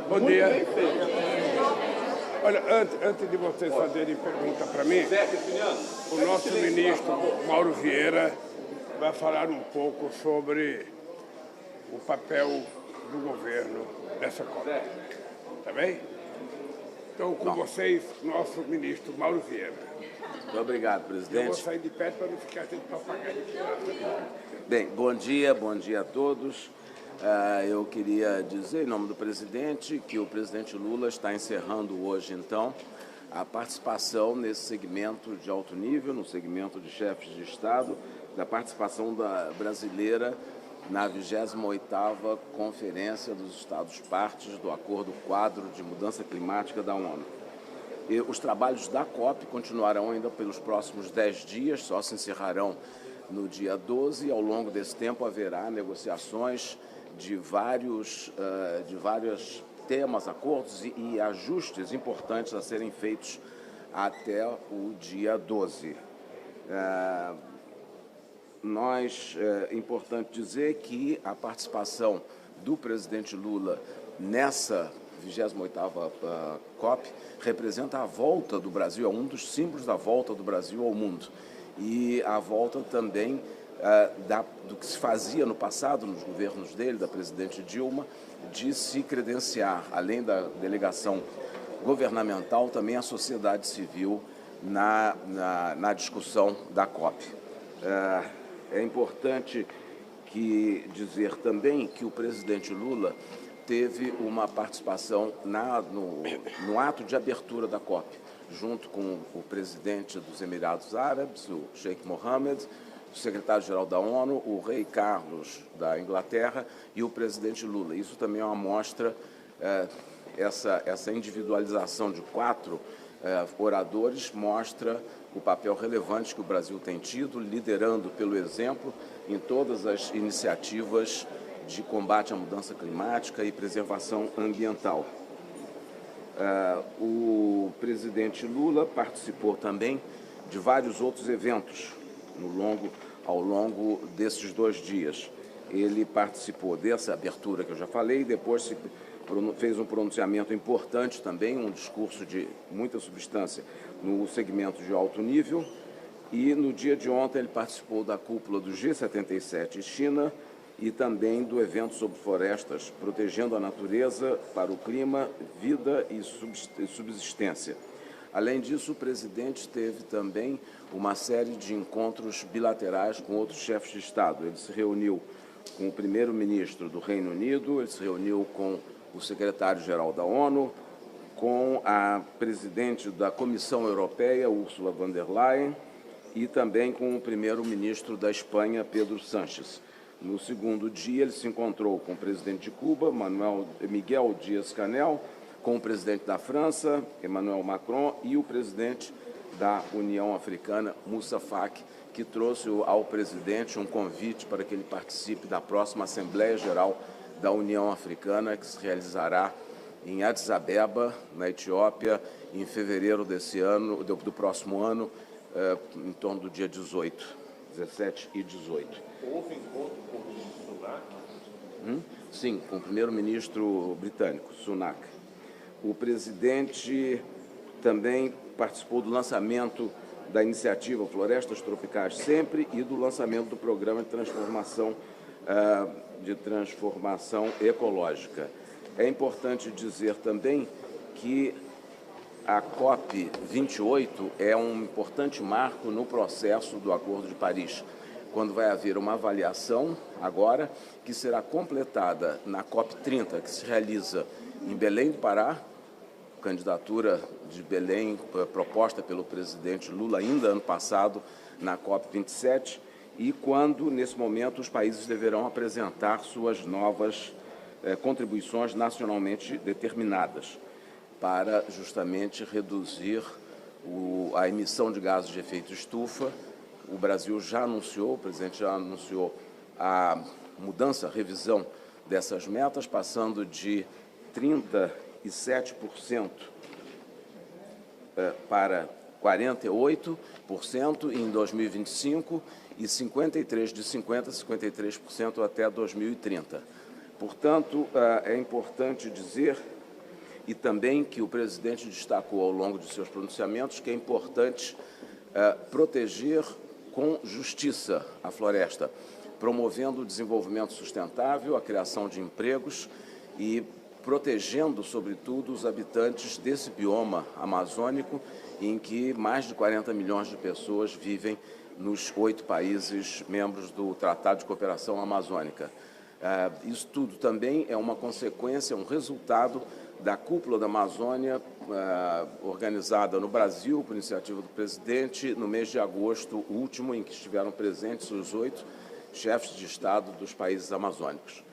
Bom dia. Olha, antes de vocês fazerem pergunta para mim, o nosso ministro Mauro Vieira vai falar um pouco sobre o papel do governo nessa COP. Tá bem? Então, com vocês, nosso ministro Mauro Vieira. Muito obrigado, presidente. Eu vou sair de perto para não ficar sem papagaio. Bem, bom dia a todos. Eu queria dizer, em nome do presidente, que o presidente Lula está encerrando hoje, então, a participação nesse segmento de alto nível, no segmento de chefes de Estado, da participação brasileira na 28ª Conferência dos Estados-Partes do Acordo Quadro de Mudança Climática da ONU. E os trabalhos da COP continuarão ainda pelos próximos 10 dias, só se encerrarão no dia 12, e ao longo desse tempo haverá negociações de vários temas, acordos e ajustes importantes a serem feitos até o dia 12. É importante dizer que a participação do presidente Lula nessa 28ª COP representa a volta do Brasil, é um dos símbolos da volta do Brasil ao mundo. E a volta também do que se fazia no passado, nos governos dele, da presidente Dilma, de se credenciar, além da delegação governamental, também a sociedade civil na discussão da COP. É importante dizer também que o presidente Lula teve uma participação no ato de abertura da COP, junto com o presidente dos Emirados Árabes, o Sheikh Mohammed, o secretário-geral da ONU, o rei Carlos da Inglaterra e o presidente Lula. Isso também é uma mostra, essa individualização de 4 oradores mostra o papel relevante que o Brasil tem tido, liderando pelo exemplo em todas as iniciativas de combate à mudança climática e preservação ambiental. O presidente Lula participou também de vários outros eventos ao longo desses 2 dias. Ele participou dessa abertura que eu já falei, depois fez um pronunciamento importante também, um discurso de muita substância no segmento de alto nível, e no dia de ontem ele participou da cúpula do G77 China e também do evento sobre florestas, protegendo a natureza para o clima, vida e subsistência. Além disso, o presidente teve também uma série de encontros bilaterais com outros chefes de Estado. Ele se reuniu com o primeiro-ministro do Reino Unido, ele se reuniu com o secretário-geral da ONU, com a presidente da Comissão Europeia, Ursula von der Leyen, e também com o primeiro-ministro da Espanha, Pedro Sánchez. No segundo dia, ele se encontrou com o presidente de Cuba, Miguel Díaz-Canel, com o presidente da França, Emmanuel Macron, e o presidente da União Africana, Moussa Faki, que trouxe ao presidente um convite para que ele participe da próxima Assembleia Geral da União Africana, que se realizará em Addis Abeba, na Etiópia, em fevereiro do próximo ano, em torno do dia 17 e 18. Houve encontro com o Sunak? Sim, com o primeiro-ministro britânico, Sunak. O presidente também participou do lançamento da iniciativa Florestas Tropicais Sempre e do lançamento do programa de transformação ecológica. É importante dizer também que a COP28 é um importante marco no processo do Acordo de Paris, quando vai haver uma avaliação agora que será completada na COP30, que se realiza em Belém do Pará, candidatura de Belém proposta pelo presidente Lula ainda ano passado na COP27, e quando, nesse momento, os países deverão apresentar suas novas contribuições nacionalmente determinadas para justamente reduzir a emissão de gases de efeito estufa. O Brasil já anunciou, o presidente já anunciou a mudança, a revisão dessas metas, passando de 37% para 48% em 2025 e 53% até 2030. Portanto, é importante dizer e também que o presidente destacou ao longo de seus pronunciamentos que é importante proteger com justiça a floresta, promovendo o desenvolvimento sustentável, a criação de empregos e protegendo, sobretudo, os habitantes desse bioma amazônico, em que mais de 40 milhões de pessoas vivem nos 8 países membros do Tratado de Cooperação Amazônica. Isso tudo também é uma consequência, um resultado da Cúpula da Amazônia, organizada no Brasil, por iniciativa do presidente, no mês de agosto último, em que estiveram presentes os 8 chefes de Estado dos países amazônicos.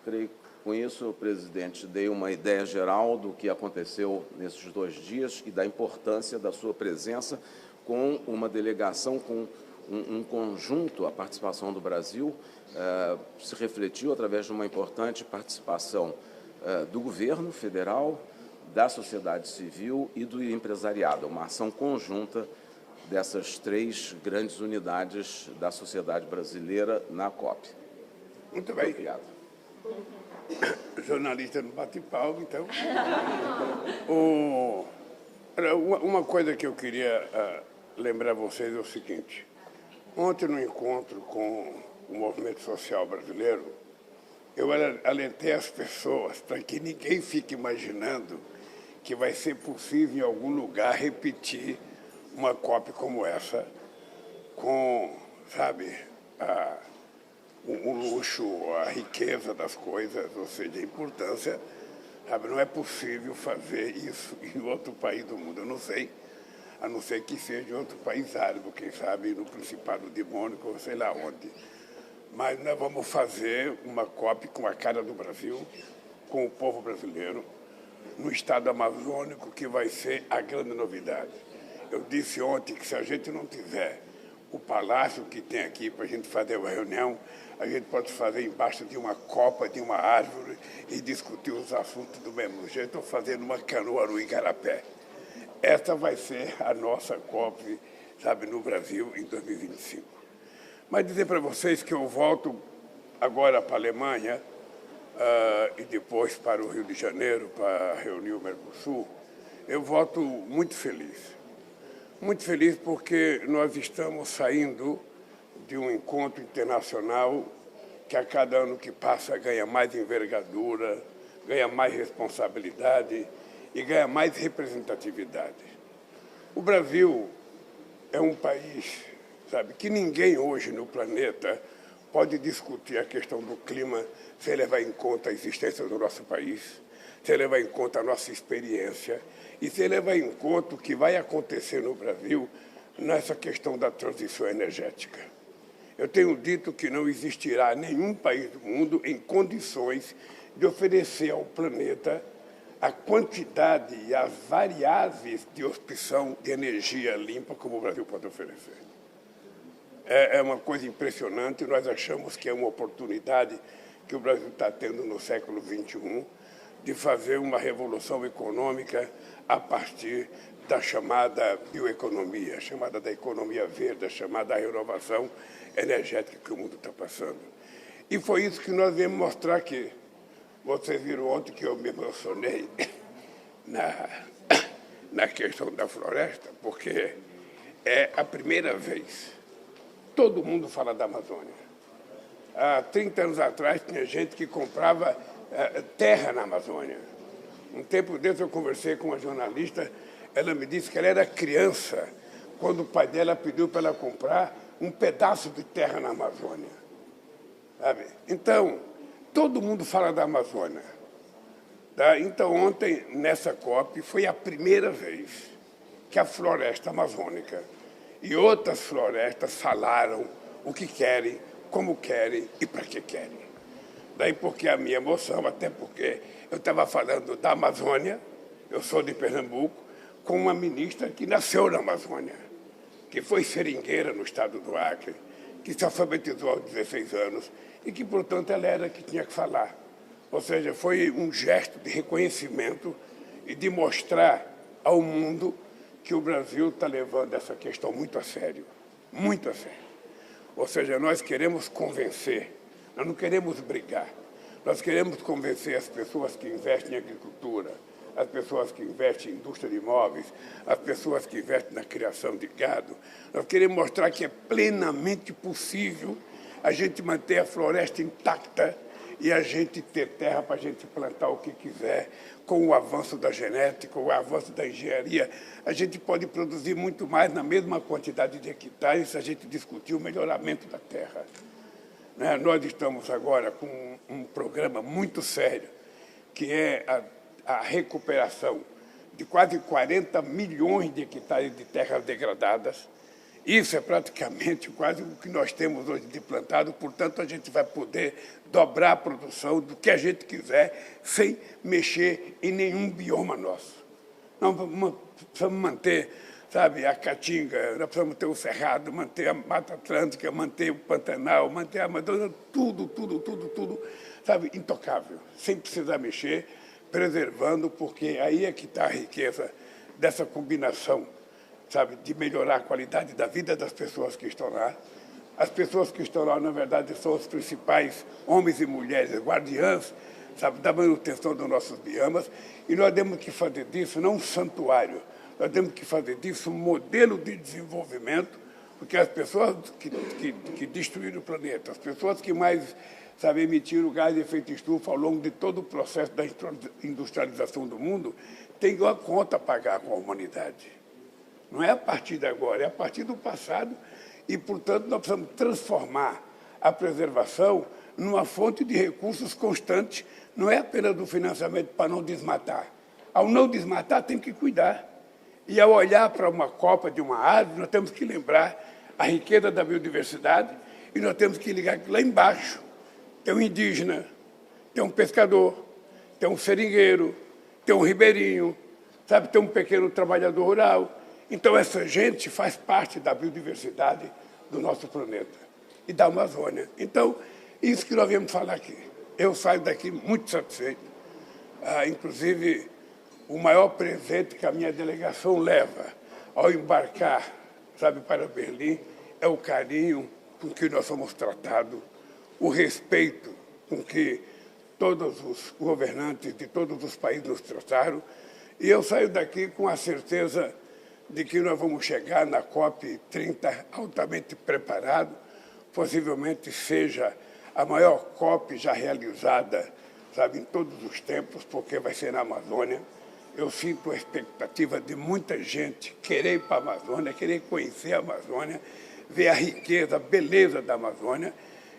Creio que, com isso, presidente, dei uma ideia geral do que aconteceu nesses 2 dias e da importância da sua presença com uma delegação, com um conjunto, a participação do Brasil se refletiu através de uma importante participação do governo federal, da sociedade civil e do empresariado, uma ação conjunta dessas 3 grandes unidades da sociedade brasileira na COP. Muito bem. Obrigado. Jornalista não bate palma, então. Uma coisa que eu queria lembrar a vocês é o seguinte. Ontem, no encontro com o movimento social brasileiro, eu alertei as pessoas para que ninguém fique imaginando que vai ser possível em algum lugar repetir uma COP como essa, com, sabe, o luxo, a riqueza das coisas, ou seja, a importância, sabe, não é possível fazer isso em outro país do mundo, eu não sei, a não ser que seja em outro país árabe, quem sabe no Principado de Mônaco, ou sei lá onde. Mas nós vamos fazer uma COP com a cara do Brasil, com o povo brasileiro, no estado amazônico, que vai ser a grande novidade. Eu disse ontem que se a gente não tiver o palácio que tem aqui para a gente fazer uma reunião, a gente pode fazer embaixo de uma copa, de uma árvore e discutir os assuntos do mesmo jeito, ou fazendo uma canoa no Igarapé. Essa vai ser a nossa COP, sabe, no Brasil em 2025. Mas dizer para vocês que eu volto agora para a Alemanha e depois para o Rio de Janeiro para reunir o Mercosul, eu volto muito feliz. Muito feliz porque nós estamos saindo de um encontro internacional que a cada ano que passa ganha mais envergadura, ganha mais responsabilidade e ganha mais representatividade. O Brasil é um país, sabe, que ninguém hoje no planeta pode discutir a questão do clima sem levar em conta a existência do nosso país, sem levar em conta a nossa experiência e sem levar em conta o que vai acontecer no Brasil nessa questão da transição energética. Eu tenho dito que não existirá nenhum país do mundo em condições de oferecer ao planeta a quantidade e as variáveis de opção de energia limpa como o Brasil pode oferecer. É uma coisa impressionante, nós achamos que é uma oportunidade que o Brasil está tendo no século XXI de fazer uma revolução econômica a partir da chamada bioeconomia, chamada da economia verde, chamada da renovação energética que o mundo está passando. E foi isso que nós viemos mostrar aqui. Vocês viram ontem que eu me emocionei na questão da floresta, porque é a primeira vez. Todo mundo fala da Amazônia. Há 30 anos atrás, tinha gente que comprava terra na Amazônia. Um tempo desse, eu conversei com uma jornalista, ela me disse que ela era criança quando o pai dela pediu para ela comprar um pedaço de terra na Amazônia. Sabe? Então, todo mundo fala da Amazônia. Tá? Então, ontem, nessa COP, foi a primeira vez que a floresta amazônica e outras florestas falaram o que querem, como querem e para que querem. Daí porque a minha emoção, até porque eu estava falando da Amazônia, eu sou de Pernambuco, com uma ministra que nasceu na Amazônia, que foi seringueira no estado do Acre, que se alfabetizou aos 16 anos e que, portanto, ela era que tinha que falar. Ou seja, foi um gesto de reconhecimento e de mostrar ao mundo que o Brasil está levando essa questão muito a sério, muito a sério. Ou seja, nós queremos convencer, nós não queremos brigar, nós queremos convencer as pessoas que investem em agricultura, as pessoas que investem em indústria de imóveis, as pessoas que investem na criação de gado. Nós queremos mostrar que é plenamente possível a gente manter a floresta intacta e a gente ter terra para a gente plantar o que quiser. Com o avanço da genética, o avanço da engenharia, a gente pode produzir muito mais na mesma quantidade de hectares se a gente discutir o melhoramento da terra. Nós estamos agora com um programa muito sério, que é a recuperação de quase 40 milhões de hectares de terras degradadas. Isso é praticamente quase o que nós temos hoje de plantado, portanto, a gente vai poder dobrar a produção do que a gente quiser, sem mexer em nenhum bioma nosso. Nós precisamos manter, sabe, a Caatinga, nós precisamos ter o Cerrado, manter a Mata Atlântica, manter o Pantanal, manter a Amazônia, tudo, sabe, intocável, sem precisar mexer, preservando, porque aí é que está a riqueza dessa combinação, sabe, de melhorar a qualidade da vida das pessoas que estão lá. As pessoas que estão lá, na verdade, são os principais homens e mulheres guardiãs, sabe, da manutenção dos nossos biomas, e nós temos que fazer disso não um santuário, nós temos que fazer disso um modelo de desenvolvimento, porque as pessoas que destruíram o planeta, as pessoas que mais, sabe, emitiram gás de efeito estufa ao longo de todo o processo da industrialização do mundo, têm uma conta a pagar com a humanidade. Não é a partir de agora, é a partir do passado e, portanto, nós precisamos transformar a preservação numa fonte de recursos constante, não é apenas do financiamento para não desmatar. Ao não desmatar, tem que cuidar. E ao olhar para uma copa de uma árvore, nós temos que lembrar a riqueza da biodiversidade e nós temos que ligar que lá embaixo tem um indígena, tem um pescador, tem um seringueiro, tem um ribeirinho, sabe, tem um pequeno trabalhador rural. Então, essa gente faz parte da biodiversidade do nosso planeta e da Amazônia. Então, isso que nós viemos falar aqui. Eu saio daqui muito satisfeito. Inclusive, o maior presente que a minha delegação leva ao embarcar, sabe, para Berlim, é o carinho com que nós somos tratados, o respeito com que todos os governantes de todos os países nos trataram. E eu saio daqui com a certeza de que nós vamos chegar na COP30 altamente preparado, possivelmente seja a maior COP já realizada, sabe, em todos os tempos, porque vai ser na Amazônia. Eu sinto a expectativa de muita gente querer ir para a Amazônia, querer conhecer a Amazônia, ver a riqueza, a beleza da Amazônia.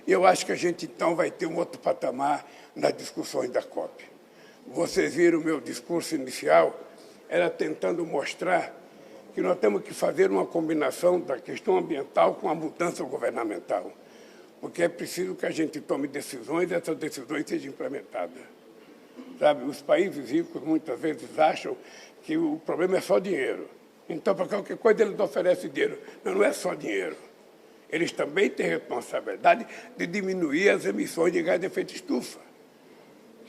E eu acho que a gente, então, vai ter um outro patamar nas discussões da COP. Vocês viram o meu discurso inicial, era tentando mostrar que nós temos que fazer uma combinação da questão ambiental com a mudança governamental, porque é preciso que a gente tome decisões e essas decisões sejam implementadas. Sabe, os países ricos muitas vezes acham que o problema é só dinheiro. Então, para qualquer coisa, eles oferecem dinheiro. Não é só dinheiro. Eles também têm responsabilidade de diminuir as emissões de gás de efeito estufa.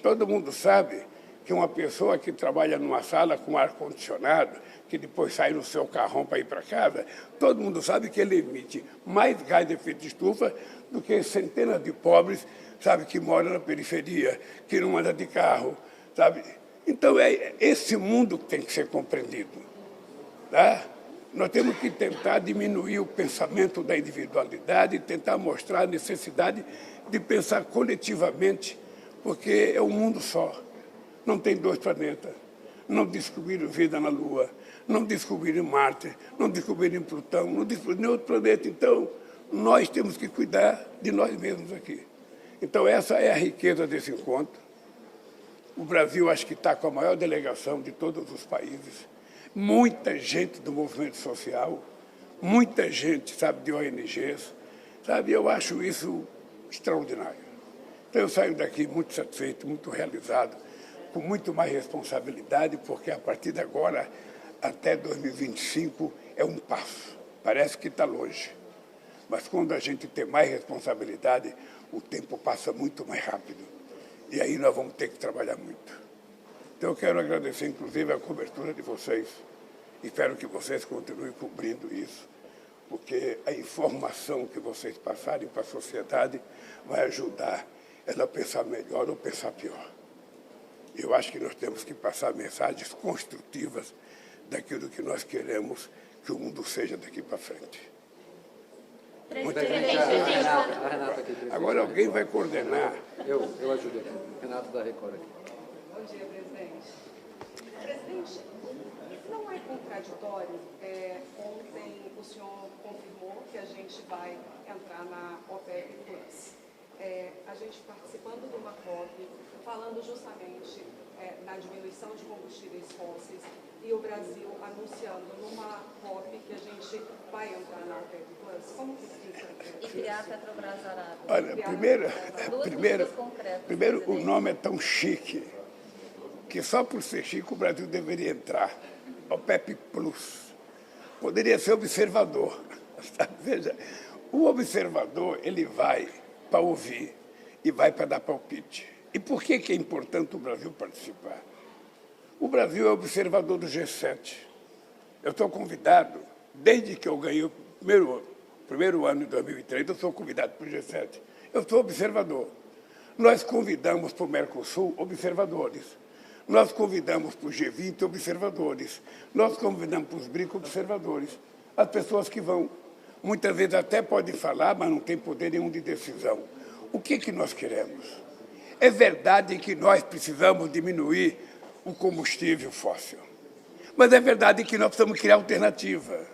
Todo mundo sabe que uma pessoa que trabalha numa sala com ar-condicionado, que depois sai no seu carrão para ir para casa, todo mundo sabe que ele emite mais gás de efeito estufa do que centenas de pobres, sabe, que moram na periferia, que não andam de carro, sabe? Então, é esse mundo que tem que ser compreendido. Tá? Nós temos que tentar diminuir o pensamento da individualidade e tentar mostrar a necessidade de pensar coletivamente, porque é um mundo só. Não tem dois planetas. Não descobriram vida na Lua, não descobriram Marte, não descobriram Plutão, não descobriram nenhum outro planeta. Então, nós temos que cuidar de nós mesmos aqui. Então, essa é a riqueza desse encontro. O Brasil, acho que está com a maior delegação de todos os países. Muita gente do movimento social, muita gente, sabe, de ONGs. Sabe, eu acho isso extraordinário. Então, eu saio daqui muito satisfeito, muito realizado, com muito mais responsabilidade, porque a partir de agora, até 2025, é um passo. Parece que está longe. Mas quando a gente tem mais responsabilidade, o tempo passa muito mais rápido. E aí nós vamos ter que trabalhar muito. Então eu quero agradecer, inclusive, a cobertura de vocês. Espero que vocês continuem cobrindo isso, porque a informação que vocês passarem para a sociedade vai ajudar ela a pensar melhor ou pensar pior. Eu acho que nós temos que passar mensagens construtivas daquilo que nós queremos que o mundo seja daqui para frente. A Renata aqui. Agora alguém vai coordenar. Eu ajudo aqui. Renato da Record aqui. Bom dia, presidente. Presidente, não é contraditório? Ontem o senhor confirmou que a gente vai entrar na OPEP+. A gente participando de uma COP, falando justamente na diminuição de combustíveis fósseis, e o Brasil anunciando numa COP que a gente vai entrar na OPEP+. Como que fica? E criar a Petrobras Arábia. Olha, primeiro o nome é tão chique que só por ser chique o Brasil deveria entrar. OPEP+. Poderia ser observador. Veja, o observador ele vai para ouvir e vai para dar palpite. E por que é importante o Brasil participar? O Brasil é observador do G7. Eu estou convidado, desde que eu ganhei o primeiro ano de 2003, eu sou convidado para o G7. Eu sou observador. Nós convidamos para o Mercosul observadores. Nós convidamos para o G20 observadores. Nós convidamos para os BRICS observadores. As pessoas que vão. Muitas vezes até podem falar, mas não tem poder nenhum de decisão. O que nós queremos? É verdade que nós precisamos diminuir o combustível fóssil. Mas é verdade que nós precisamos criar alternativa.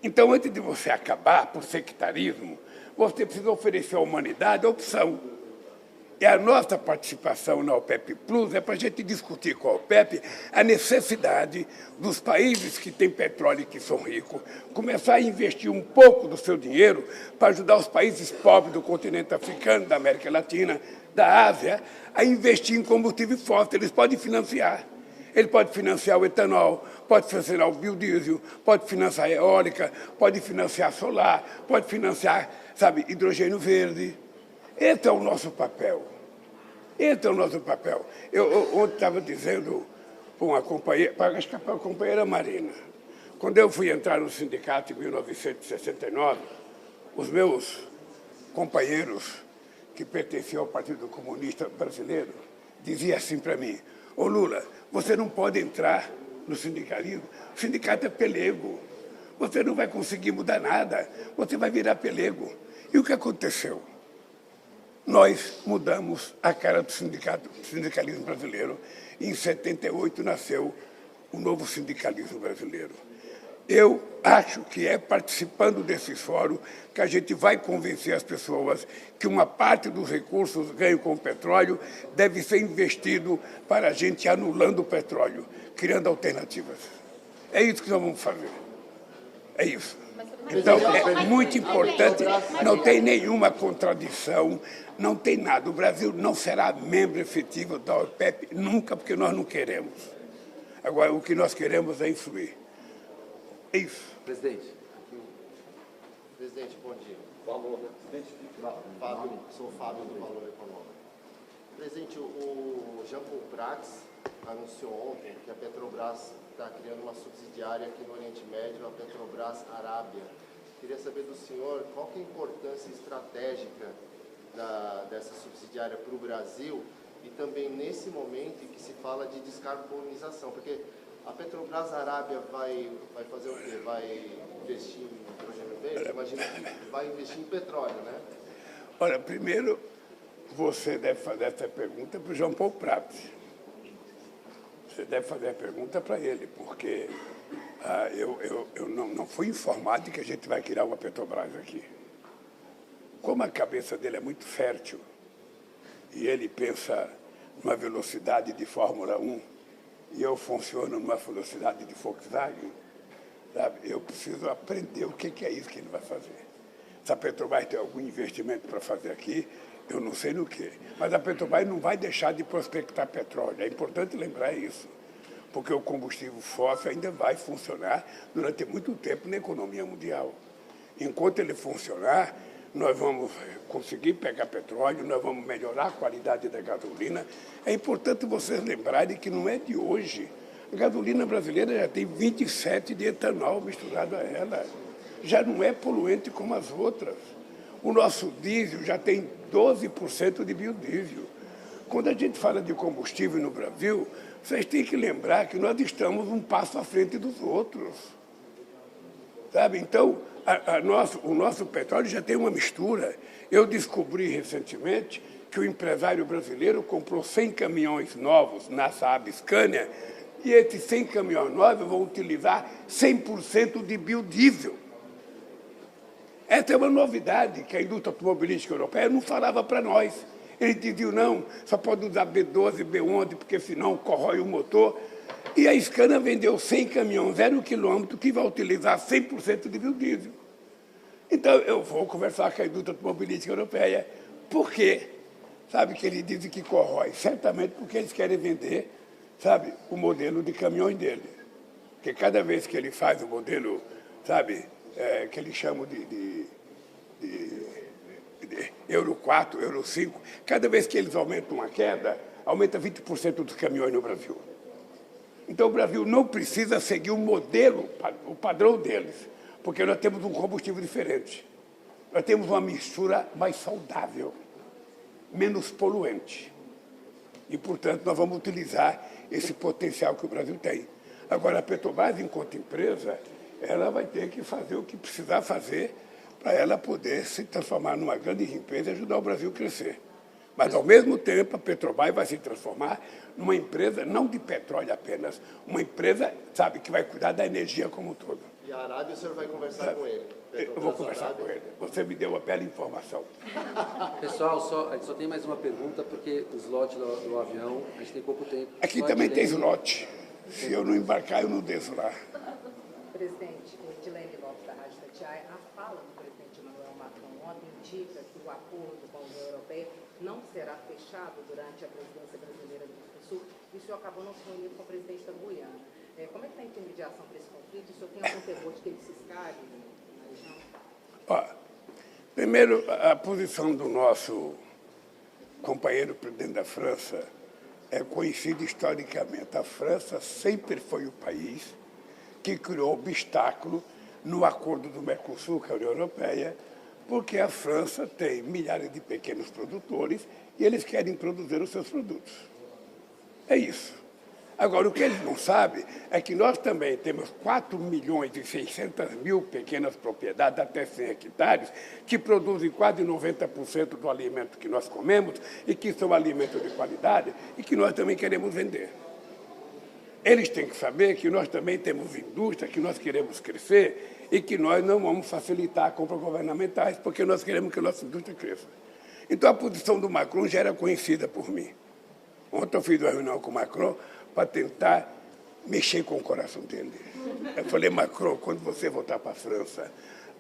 Então, antes de você acabar por sectarismo, você precisa oferecer à humanidade a opção. E a nossa participação na OPEP Plus é para a gente discutir com a OPEP a necessidade dos países que têm petróleo e que são ricos começar a investir um pouco do seu dinheiro para ajudar os países pobres do continente africano, da América Latina, da Ásia, a investir em combustível fóssil. Eles podem financiar. Ele pode financiar o etanol, pode financiar o biodiesel, pode financiar a eólica, pode financiar solar, pode financiar, hidrogênio verde. Esse é o nosso papel. Esse é o nosso papel. Eu ontem estava dizendo para uma companheira, acho que para a companheira Marina, quando eu fui entrar no sindicato em 1969, os meus companheiros que pertenciam ao Partido Comunista Brasileiro diziam assim para mim: ô Lula, você não pode entrar no sindicalismo, o sindicato é pelego, você não vai conseguir mudar nada, você vai virar pelego. E o que aconteceu? Nós mudamos a cara do sindicalismo brasileiro. Em 78 nasceu o novo sindicalismo brasileiro. Eu acho que é participando desses fóruns que a gente vai convencer as pessoas que uma parte dos recursos ganhos com o petróleo deve ser investido para a gente ir anulando o petróleo, criando alternativas. É isso que nós vamos fazer. É isso. Então, é muito importante, não tem nenhuma contradição, não tem nada. O Brasil não será membro efetivo da OPEP nunca, porque nós não queremos. Agora, o que nós queremos é influir. É isso. Presidente. Presidente, bom dia. Valor, né? Fábio, sou o Fábio do Valor Econômico. Presidente, o Jean Paul Prats anunciou ontem que a Petrobras está criando uma subsidiária aqui no Oriente Médio, a Petrobras Arábia. Queria saber do senhor qual que é a importância estratégica dessa subsidiária para o Brasil e também nesse momento em que se fala de descarbonização, porque a Petrobras Arábia vai fazer o quê? Vai investir em hidrogênio verde? Imagina que vai investir em petróleo, né? Olha, primeiro, você deve fazer essa pergunta para o Jean Paul Prats. Você deve fazer a pergunta para ele, porque eu não fui informado de que a gente vai criar uma Petrobras aqui. Como a cabeça dele é muito fértil e ele pensa numa velocidade de Fórmula 1 e eu funciono numa velocidade de Volkswagen, eu preciso aprender o que é isso que ele vai fazer. Se a Petrobras tem algum investimento para fazer aqui, eu não sei no quê. Mas a Petrobras não vai deixar de prospectar petróleo. É importante lembrar isso, porque o combustível fóssil ainda vai funcionar durante muito tempo na economia mundial. Enquanto ele funcionar, nós vamos conseguir pegar petróleo, nós vamos melhorar a qualidade da gasolina. É importante vocês lembrarem que não é de hoje. A gasolina brasileira já tem 27 de etanol misturado a ela. Já não é poluente como as outras. O nosso diesel já tem 12% de biodiesel. quando a gente fala de combustível no Brasil, vocês têm que lembrar que nós estamos um passo à frente dos outros. Sabe? Então, o nosso petróleo já tem uma mistura. Eu descobri recentemente que o empresário brasileiro comprou 100 caminhões novos na Saab Scania e esses 100 caminhões novos vão utilizar 100% de biodiesel. Essa é uma novidade que a indústria automobilística europeia não falava para nós. Eles diziam, não, só pode usar B12, B11, porque senão corrói o motor. E a Scania vendeu 100 caminhões, 0 quilômetro, que vai utilizar 100% de biodiesel. Então, eu vou conversar com a indústria automobilística europeia. Por quê? Sabe que eles dizem que corrói? Certamente porque eles querem vender, sabe, o modelo de caminhões dele. Porque cada vez que ele faz o modelo, sabe, que eles chamam de Euro 4, Euro 5, cada vez que eles aumentam uma queda, aumenta 20% dos caminhões no Brasil. Então, o Brasil não precisa seguir o modelo, o padrão deles, porque nós temos um combustível diferente. Nós temos uma mistura mais saudável, menos poluente. E, portanto, nós vamos utilizar esse potencial que o Brasil tem. Agora, a Petrobras, enquanto empresa, ela vai ter que fazer o que precisar fazer para ela poder se transformar numa grande empresa e ajudar o Brasil a crescer. Mas, ao mesmo tempo, a Petrobras vai se transformar numa empresa, não de petróleo apenas, uma empresa, sabe, que vai cuidar da energia como um todo. E a Arábia, o senhor vai conversar com ele? Eu vou conversar com ele. Você me deu uma bela informação. Pessoal, a gente só tem mais uma pergunta, porque o slot do avião, a gente tem pouco tempo. Aqui também tem slot. Se eu não embarcar, eu não desço lá. Presidente, Edilene Lopes, da Rádio Tatiaia, a fala do presidente Emmanuel Macron ontem indica que o acordo com a União Europeia não será fechado durante a presidência brasileira do Mercosul, e o senhor acabou não se reunindo com o presidente da Guiana. Como é que está a intermediação para esse conflito? O senhor tem algum temor de que ele se escalhe na região? Primeiro, a posição do nosso companheiro presidente da França é conhecida historicamente. A França sempre foi o país que criou obstáculo no acordo do Mercosul com a União Europeia, porque a França tem milhares de pequenos produtores e eles querem produzir os seus produtos. É isso. Agora, o que eles não sabem é que nós também temos 4.600.000 pequenas propriedades, até 100 hectares, que produzem quase 90% do alimento que nós comemos e que são alimentos de qualidade e que nós também queremos vender. Eles têm que saber que nós também temos indústria, que nós queremos crescer e que nós não vamos facilitar a compra governamentais porque nós queremos que a nossa indústria cresça. Então, a posição do Macron já era conhecida por mim. Ontem eu fiz uma reunião com o Macron para tentar mexer com o coração dele. Eu falei, Macron, quando você voltar para a França,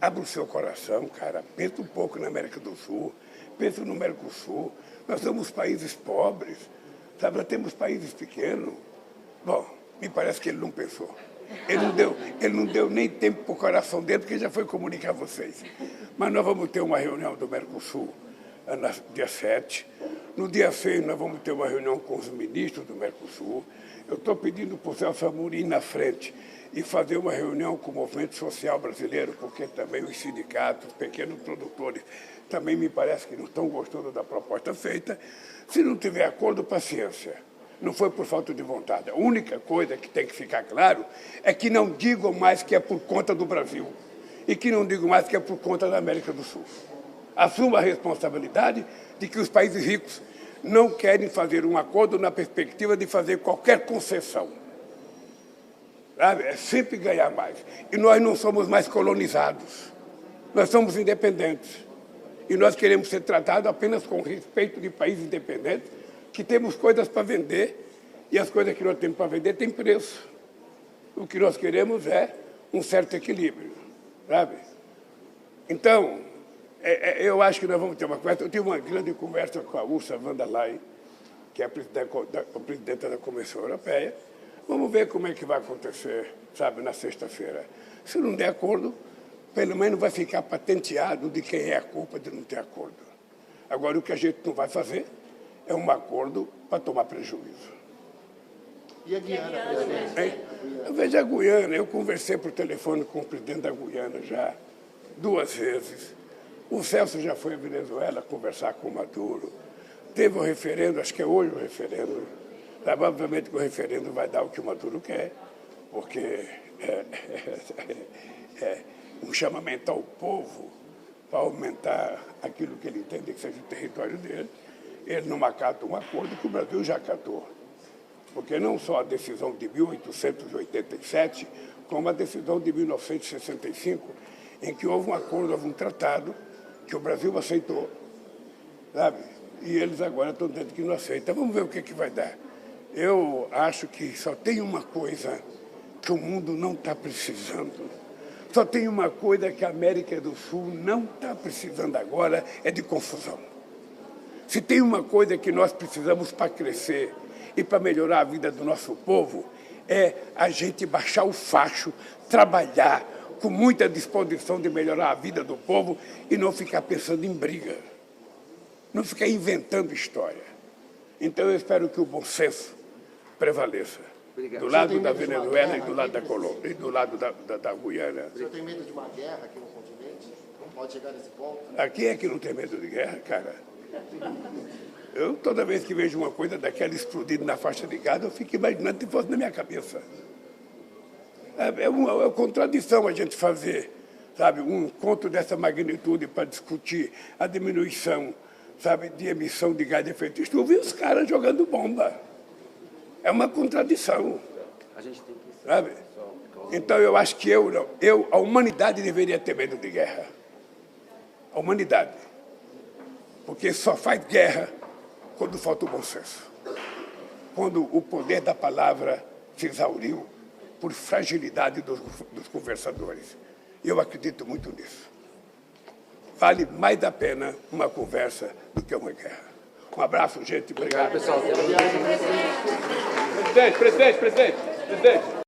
abra o seu coração, cara, pensa um pouco na América do Sul, pensa no Mercosul. Nós somos países pobres, sabe? Nós temos países pequenos. Bom, me parece que ele não pensou. Ele não deu nem tempo para o coração dele, porque já foi comunicar a vocês. Mas nós vamos ter uma reunião do Mercosul no dia 7. No dia 6, nós vamos ter uma reunião com os ministros do Mercosul. Eu estou pedindo para o Celso Amorim na frente e fazer uma reunião com o movimento social brasileiro, porque também os sindicatos, os pequenos produtores, também me parece que não estão gostando da proposta feita. Se não tiver acordo, paciência. Não foi por falta de vontade. A única coisa que tem que ficar claro é que não digam mais que é por conta do Brasil e que não digam mais que é por conta da América do Sul. Assuma a responsabilidade de que os países ricos não querem fazer um acordo na perspectiva de fazer qualquer concessão. Sabe? É sempre ganhar mais. E nós não somos mais colonizados. Nós somos independentes. E nós queremos ser tratados apenas com respeito de países independentes, que temos coisas para vender, e as coisas que nós temos para vender têm preço. O que nós queremos é um certo equilíbrio, sabe? Então, eu acho que nós vamos ter uma conversa. Eu tive uma grande conversa com a Ursula von der Leyen, que é a presidenta da Comissão Europeia. Vamos ver como é que vai acontecer, sabe, na sexta-feira. Se não der acordo, pelo menos vai ficar patenteado de quem é a culpa de não ter acordo. Agora, o que a gente não vai fazer é um acordo para tomar prejuízo. E a Guiana, presidente? Eu vejo a Guiana, eu conversei por telefone com o presidente da Guiana já 2 vezes. O Celso já foi à Venezuela conversar com o Maduro. Teve o referendo, acho que é hoje o referendo. Obviamente que o referendo vai dar o que o Maduro quer, porque é um chamamento ao povo para aumentar aquilo que ele entende que seja o território dele. Ele não acata um acordo que o Brasil já acatou. Porque não só a decisão de 1887, como a decisão de 1965, em que houve um acordo, houve um tratado que o Brasil aceitou, sabe? E eles agora estão dizendo que não aceitam. Vamos ver o que vai dar. Eu acho que só tem uma coisa que o mundo não está precisando. Só tem uma coisa que a América do Sul não está precisando agora, é de confusão. Se tem uma coisa que nós precisamos para crescer e para melhorar a vida do nosso povo, é a gente baixar o facho, trabalhar com muita disposição de melhorar a vida do povo e não ficar pensando em briga, não ficar inventando história. Então eu espero que o bom senso prevaleça. Obrigado. Do lado da Venezuela e do lado da Colômbia, e do lado da Guiana. O senhor tem medo de uma guerra aqui no continente? Não pode chegar nesse ponto? Aqui é que não tem medo de guerra, cara. Eu, toda vez que vejo uma coisa daquela explodindo na faixa de Gaza, eu fico imaginando se fosse na minha cabeça. É uma contradição a gente fazer, sabe, um encontro dessa magnitude para discutir a diminuição, sabe, de emissão de gás de efeito estufa e os caras jogando bomba. É uma contradição. A gente tem que... Sabe? Então eu acho que a humanidade deveria ter medo de guerra. A humanidade. Porque só faz guerra quando falta o bom senso. Quando o poder da palavra se exauriu por fragilidade dos conversadores. E eu acredito muito nisso. Vale mais a pena uma conversa do que uma guerra. Um abraço, gente. Obrigado. Pessoal. Presidente.